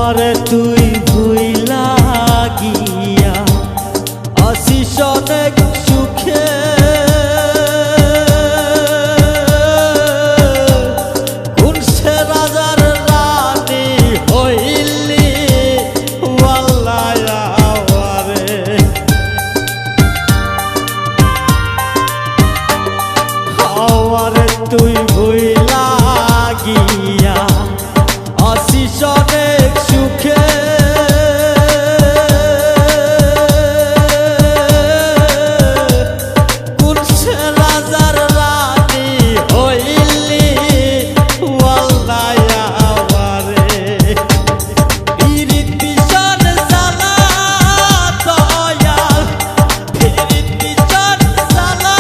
আমারে তুই ভুইলা গিয়া আসিস অনেক সুখে, কোন সে রাজার রানী হইলি ওয়াল্লাহ আমারে। আমারে তুই ভুইলা গিয়া আসিস অনেক সুখে, কোন সে রাজার রানী হইলি ওয়াল্লাহ আমারে। পিরিত ভীষণ জ্বালা দয়াল, পিরিত ভীষণ জ্বালা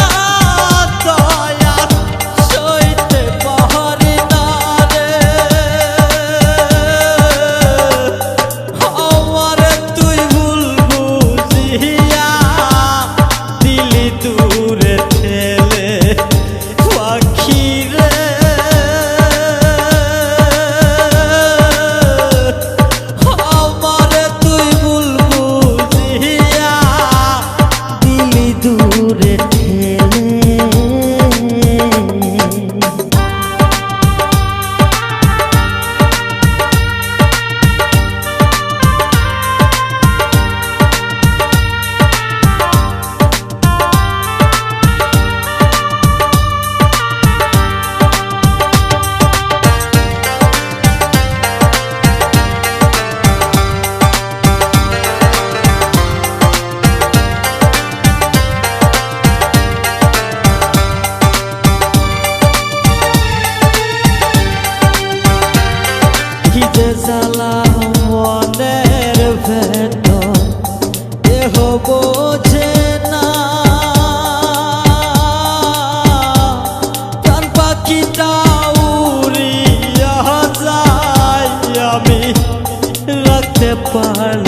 দয়াল, সইতে পারি না রে। আমারে তুই ভুল বুঝিয়া দিলি দূরে ঠেলে পাখি রে। আমারে তুই ভুল বুঝিয়া দিলি দূরে ঠেলে। কি যে জ্বালা মনের ভেতর দেহ বোঝে না, প্রাণ পাখিটা উড়িয়া যায় আমি রাখতে পারলাম